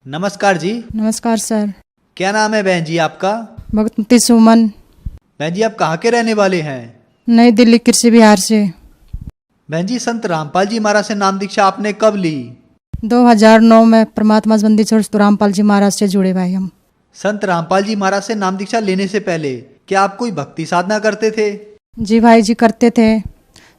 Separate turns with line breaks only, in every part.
नमस्कार जी।
नमस्कार सर।
क्या नाम है बहन जी आपका?
भगवती सुमन।
बहन जी आप कहाँ के रहने वाले हैं?
नई दिल्ली कृषि विहार से।
बहन जी संत रामपाल जी महाराज से नाम दीक्षा आपने कब ली?
2009 में परमात्मा बंदी छोड़ रामपाल जी महाराज से जुड़े भाई हम।
संत रामपाल जी महाराज से नाम दीक्षा लेने से पहले क्या आप कोई भक्ति साधना करते थे?
जी भाई जी करते थे।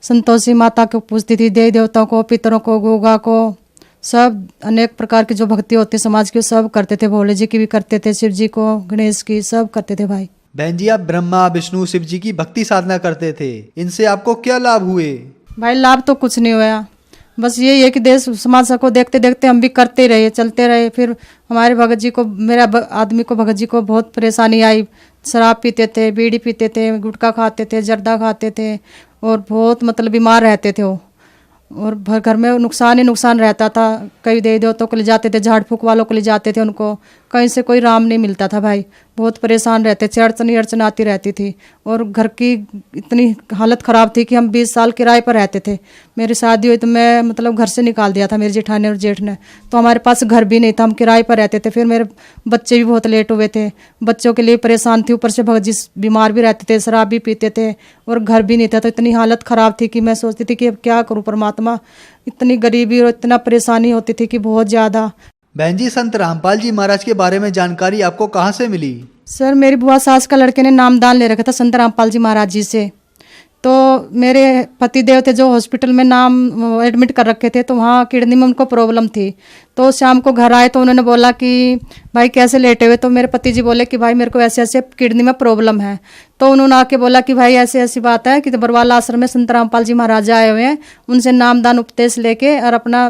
संतोषी माता को पूजती थी, देवी देवताओं को, पितरों को, गोगा को, सब अनेक प्रकार की जो भक्ति होती है समाज की सब करते थे। भोले जी की भी करते थे, शिव जी को, गणेश की, सब करते थे भाई।
बहन जी आप ब्रह्मा विष्णु शिव जी की भक्ति साधना करते थे, इनसे आपको क्या लाभ हुए?
भाई लाभ तो कुछ नहीं हुआ, बस यही है कि देश समाज को देखते देखते हम भी करते रहे, चलते रहे। फिर हमारे भगत जी को, आदमी को, भगत जी को बहुत परेशानी आई। शराब पीते थे, बीड़ी पीते थे, गुटखा खाते थे, जर्दा खाते थे और बहुत मतलब बीमार रहते थे वो। और घर में नुकसान ही नुकसान रहता था। कई देवी देवताओं को ले जाते थे, झाड़ फूक वालों को ले जाते थे, उनको कहीं से कोई राम नहीं मिलता था भाई। बहुत परेशान रहते थे, अड़चन ही अड़चन आती रहती थी। और घर की इतनी हालत ख़राब थी कि हम 20 साल किराए पर रहते थे। मेरी शादी हुई तो मैं मतलब घर से निकाल दिया था मेरी जेठानी और जेठ ने, तो हमारे पास घर भी नहीं था, हम किराए पर रहते थे। फिर मेरे बच्चे भी बहुत लेट हुए थे, बच्चों के लिए परेशान थी। ऊपर से भगत जी बीमार भी रहते थे, शराब भी पीते थे और घर भी नहीं था। तो इतनी हालत ख़राब थी कि मैं सोचती थी कि अब क्या करूँ परमात्मा। इतनी गरीबी और इतना परेशानी होती थी कि बहुत ज़्यादा।
बहन जी संत रामपाल जी महाराज के बारे में जानकारी आपको कहाँ से मिली?
सर मेरी बुआ सास का लड़के ने नामदान ले रखा था संत रामपाल जी महाराज जी से। तो मेरे पति देव थे जो हॉस्पिटल में नाम एडमिट कर रखे थे, तो वहाँ किडनी में उनको प्रॉब्लम थी। तो शाम को घर आए तो उन्होंने बोला कि भाई कैसे लेटे हुए? तो मेरे पति जी बोले कि भाई मेरे को ऐसे ऐसे किडनी में प्रॉब्लम है। तो उन्होंने आके बोला कि भाई ऐसी ऐसी बात है कि बरवाला आश्रम में संत रामपाल जी महाराज आए हुए हैं, उनसे नामदान उपदेश लेके और अपना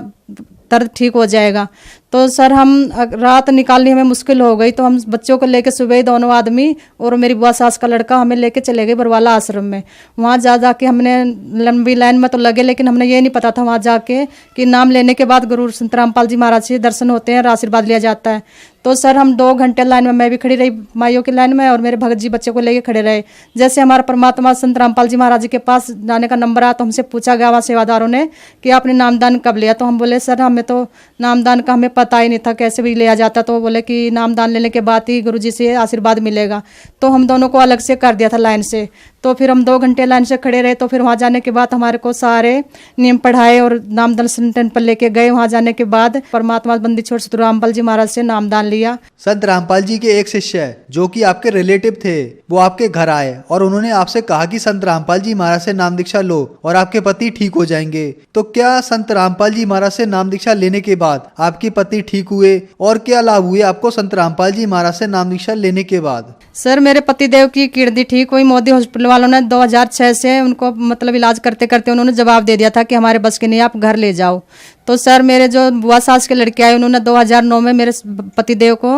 दर्द ठीक हो जाएगा। तो सर हम रात निकालनी हमें मुश्किल हो गई, तो हम बच्चों को लेके सुबह ही दोनों आदमी और मेरी बुआ सास का लड़का हमें लेके चले गए बरवाला आश्रम में। वहाँ जा जाके हमने लंबी लाइन में तो लगे, लेकिन हमने ये नहीं पता था वहाँ जाके कि नाम लेने के बाद गुरु संत रामपाल जी महाराज से दर्शन होते हैं और आशीर्वाद लिया जाता है। तो सर हम 2 घंटे लाइन में, मैं भी खड़ी रही माइयों की लाइन में और मेरे भगत जी बच्चे को लेके खड़े रहे। जैसे हमारा परमात्मा संत रामपाल जी महाराज जी के पास जाने का नंबर आया तो हमसे पूछा गया वहाँ सेवादारों ने कि आपने नामदान कब लिया? तो हम बोले सर हमें तो नामदान का हमें पता ही नहीं था, कैसे भी लिया जाता। तो वो बोले कि नामदान लेने के बाद ही गुरुजी से आशीर्वाद मिलेगा। तो हम दोनों को अलग से कर दिया था लाइन से। तो फिर हम 2 घंटे लाइन से खड़े रहे। तो फिर वहाँ जाने के बाद हमारे को सारे नियम पढ़ाए और नामदान सेंटर पर लेके गए। वहाँ जाने के बाद परमात्मा बंदी छोड़ सतगुरु रामपाल जी महाराज से नामदान लिया।
संत रामपाल जी के एक शिष्य जो कि आपके रिलेटिव थे, वो आपके घर आए और उन्होंने आपसे कहा कि संत रामपाल जी महाराज से नाम दीक्षा लो और आपके पति ठीक हो जाएंगे। तो क्या संत रामपाल जी महाराज से नाम दीक्षा लेने के बाद आपके पति ठीक हुए और क्या लाभ हुए आपको संत रामपाल जी महाराज से नाम दीक्षा लेने के बाद?
सर मेरे पति देव की किडनी ठीक हुई। मोदी हॉस्पिटल वालों ने 2006 से उनको मतलब इलाज करते करते उन्होंने जवाब दे दिया था कि हमारे बस के नहीं, आप घर ले जाओ। तो सर मेरे जो बुआ सास के लड़के आए उन्होंने 2009 में मेरे पति देव को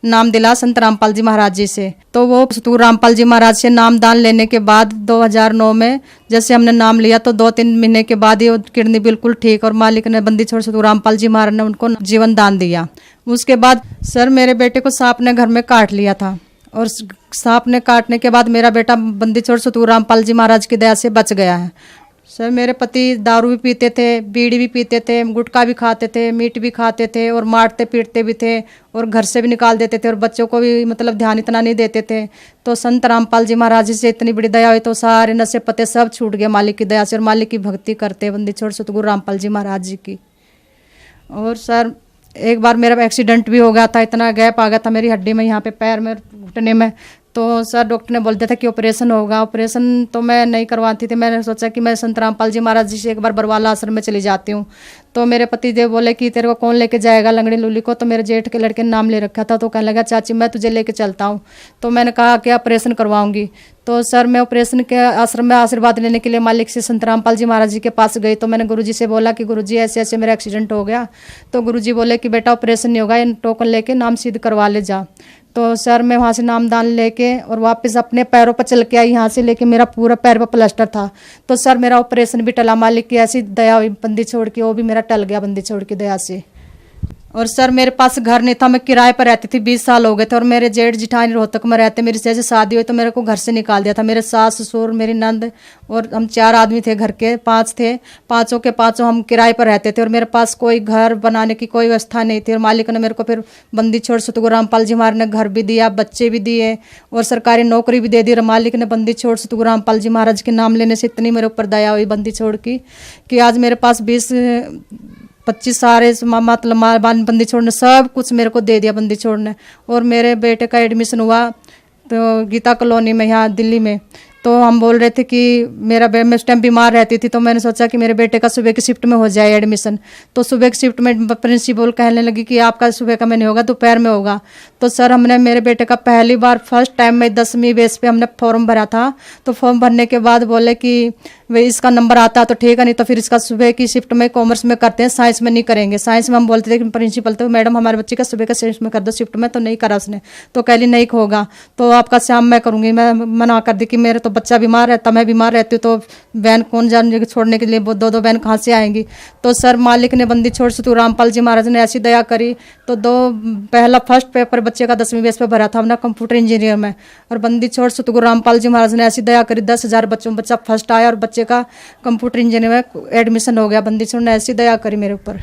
नाम दिला संत रामपाल जी महाराज जी से। तो वो सतगुरु रामपाल जी महाराज से नामदान लेने के बाद 2009 में जैसे हमने नाम लिया तो 2-3 महीने के बाद ही किडनी बिल्कुल ठीक और मालिक ने बंदी छोड़ सतगुरु रामपाल जी महाराज ने उनको जीवन दान दिया। उसके बाद सर मेरे बेटे को सांप ने घर में काट लिया था और सांप ने काटने के बाद मेरा बेटा बंदी छोड़ सतगुरु रामपाल जी महाराज की दया से बच गया है। सर मेरे पति दारू भी पीते थे, बीड़ी भी पीते थे, गुटखा भी खाते थे, मीट भी खाते थे और मारते पीटते भी थे और घर से भी निकाल देते थे और बच्चों को भी मतलब ध्यान इतना नहीं देते थे। तो संत रामपाल जी महाराज जी से इतनी बड़ी दया हुई तो सारे नशे पते सब छूट गए मालिक की दया से और मालिक की भक्ति करते बंदी छोड़ सतगुरु रामपाल जी महाराज जी की। और सर एक बार मेरा एक्सीडेंट भी हो गया था, इतना गैप आ गया था मेरी हड्डी में, यहाँ पे पैर में, घुटने में। तो सर डॉक्टर ने बोल दिया था कि ऑपरेशन होगा। ऑपरेशन तो मैं नहीं करवाती थी, मैंने सोचा कि मैं संत रामपाल जी महाराज जी से एक बार बरवाला आश्रम में चली जाती हूँ। तो मेरे पति देव बोले कि तेरे को कौन लेके जाएगा लंगड़ी लूली को? तो मेरे जेठ के लड़के ने नाम ले रखा था। तो कहने लगा चाची मैं तुझे लेके चलता हूँ। तो मैंने कहा कि ऑपरेशन करवाऊंगी। तो सर मैं ऑपरेशन के आश्रम में आशीर्वाद लेने के लिए मालिक से संत रामपाल जी महाराज जी के पास गई। तो मैंने गुरुजी से बोला कि गुरुजी ऐसे ऐसे मेरा एक्सीडेंट हो गया। तो गुरुजी बोले कि बेटा ऑपरेशन नहीं होगा, टोकन लेके नाम सिद्ध करवा ले जा। तो सर मैं वहाँ से नामदान लेके और वापस अपने पैरों पर चल के आई। यहाँ से लेके मेरा पूरा पैर पर प्लास्टर था। तो सर मेरा ऑपरेशन भी टला, मालिक की ऐसी दया हुई बंदी छोड़ के, वो भी मेरा टल गया बंदी छोड़ की दया से। और सर मेरे पास घर नहीं था, मैं किराए पर रहती थी, 20 साल हो गए थे। और मेरे जेठ जिठानी रोहतक में रहते, मेरी जैसे शादी हुई तो मेरे को घर से निकाल दिया था। मेरे सास ससुर मेरी नंद और हम 4 आदमी थे, घर के 5 थे, पांचों के पांचों हम किराए पर रहते थे। और मेरे पास कोई घर बनाने की कोई व्यवस्था नहीं थी। और मालिक ने मेरे को फिर बंदी छोड़ सतगुरु रामपाल जी महाराज ने घर भी दिया, बच्चे भी दिए और सरकारी नौकरी भी दे दी। और मालिक ने बंदी छोड़ सतगुरु रामपाल जी महाराज के नाम लेने से इतनी मेरे ऊपर दया हुई बंदी छोड़ की कि आज मेरे पास 20-25 सारे मतलब बंदी छोड़ ने सब कुछ मेरे को दे दिया बंदी छोड़ ने। और मेरे बेटे का एडमिशन हुआ तो गीता कॉलोनी में यहाँ दिल्ली में। तो हम बोल रहे थे कि मेरा मैं उस टाइम बीमार रहती थी, तो मैंने सोचा कि मेरे बेटे का सुबह की शिफ्ट में हो जाए एडमिशन। तो सुबह की शिफ्ट में प्रिंसिपल कहने लगी कि आपका सुबह का में नहीं होगा, दोपहर में होगा। तो सर हमने मेरे बेटे का पहली बार फर्स्ट टाइम में 10वीं बेस पे हमने फॉर्म भरा था। तो फॉर्म भरने के बाद बोले कि वे इसका नंबर आता तो ठीक है, नहीं तो फिर इसका सुबह की शिफ्ट में कॉमर्स में करते हैं, साइंस में नहीं करेंगे। साइंस में हम बोलते थे कि प्रिंसिपल तो मैडम हमारे बच्चे का सुबह का शिफ्ट में कर दो, शिफ्ट में तो नहीं करा उसने। तो कहली नहीं होगा तो आपका शाम में करूंगी। मैं मना कर दी कि मेरे तो बच्चा बीमार रहता, मैं बीमार रहती हूँ तो वैन कौन जाने छोड़ने के लिए, 2 वैन कहाँ से आएंगी। तो सर मालिक ने बंदी छोड़ सतगुरु रामपाल जी महाराज ने ऐसी दया करी। तो पहला फर्स्ट पेपर बच्चे का 10वीं बेस पे भरा था हमने कंप्यूटर इंजीनियर में। और बंदी छोड़ सतगुरु रामपाल जी महाराज ने ऐसी दया करी, 10,000 बच्चों बच्चा फर्स्ट आया और बच्चे का कंप्यूटर इंजीनियर में एडमिशन हो गया। बंदी छोड़ ने ऐसी दया करी मेरे ऊपर।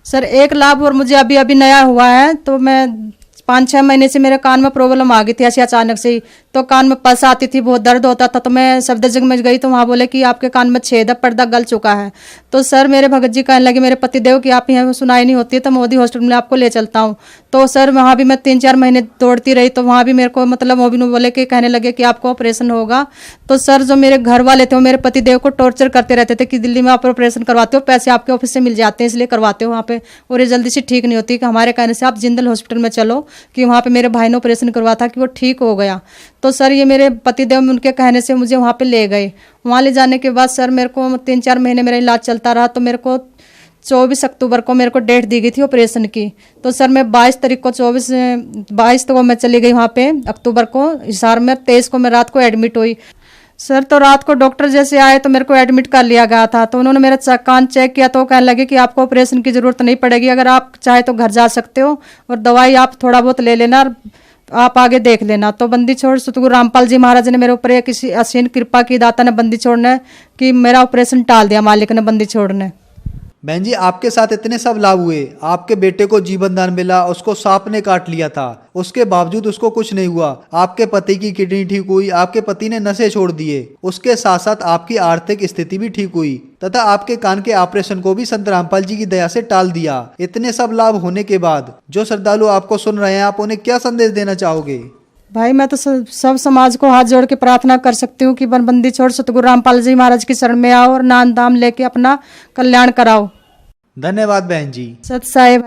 सर एक लाभ और मुझे अभी अभी नया हुआ है। तो मैं 5-6 महीने से मेरे कान में प्रॉब्लम आ गई थी ऐसी अचानक से ही। तो कान में पस आती थी, बहुत दर्द होता था। तो मैं सफदरजंग में गई तो वहाँ बोले कि आपके कान में छेद है, पर्दा गल चुका है। तो सर मेरे भगत जी कहने लगे मेरे पतिदेव की आप यहाँ सुनाई नहीं होती है तो मोदी हॉस्पिटल में आपको ले चलता हूँ। तो सर वहाँ भी मैं 3-4 महीने दौड़ती रही। तो वहाँ भी मेरे को मतलब वो भी बोले कि कहने लगे कि आपको ऑपरेशन होगा। तो सर जो मेरे घर वाले थे वो मेरे पतिदेव को टॉर्चर करते रहते थे कि दिल्ली में आप ऑपरेशन करवाते हो, पैसे आपके ऑफिस से मिल जाते हैं इसलिए करवाते हो वहाँ पे, और ये जल्दी से ठीक नहीं होती। कि हमारे कहने से आप जिंदल हॉस्पिटल में चलो, कि वहाँ पे मेरे भाई ने ऑपरेशन करवा था कि वो ठीक हो गया। तो सर ये मेरे पतिदेव उनके कहने से मुझे वहाँ पे ले गए। वहाँ ले जाने के बाद सर मेरे को 3-4 महीने मेरा इलाज चलता रहा। तो मेरे को 24 अक्टूबर को मेरे को डेट दी गई थी ऑपरेशन की। तो सर मैं 22 तारीख को 22 को मैं चली गई वहाँ पे अक्टूबर को हिसार में। 23 को मैं रात को एडमिट हुई। सर तो रात को डॉक्टर जैसे आए तो मेरे को एडमिट कर लिया गया था। तो उन्होंने मेरा कान चेक किया तो कहने लगे कि आपको ऑपरेशन की ज़रूरत नहीं पड़ेगी, अगर आप चाहे तो घर जा सकते हो और दवाई आप थोड़ा बहुत ले लेना, आप आगे देख लेना। तो बंदी छोड़ सतगुरु रामपाल जी महाराज ने मेरे ऊपर एक किसी असीम कृपा की, दाता ने बंदी छोड़ने कि मेरा ऑपरेशन टाल दिया मालिक ने बंदी छोड़ने।
बहन जी आपके साथ इतने सब लाभ हुए, आपके बेटे को जीवन दान मिला, उसको सांप ने काट लिया था, उसके बावजूद उसको कुछ नहीं हुआ। आपके पति की किडनी ठीक हुई, आपके पति ने नशे छोड़ दिए, उसके साथ साथ आपकी आर्थिक स्थिति भी ठीक हुई तथा आपके कान के ऑपरेशन को भी संत रामपाल जी की दया से टाल दिया। इतने सब लाभ होने के बाद जो श्रद्धालु आपको सुन रहे हैं, आप उन्हें क्या संदेश देना चाहोगे?
भाई मैं तो सब समाज को हाथ जोड़ के प्रार्थना कर सकती हूँ कि बंदी छोड़ सतगुरु रामपाल जी महाराज की शरण में आओ और नाम दाम लेके अपना कल्याण कराओ।
धन्यवाद बहन जी।
सत साहेब।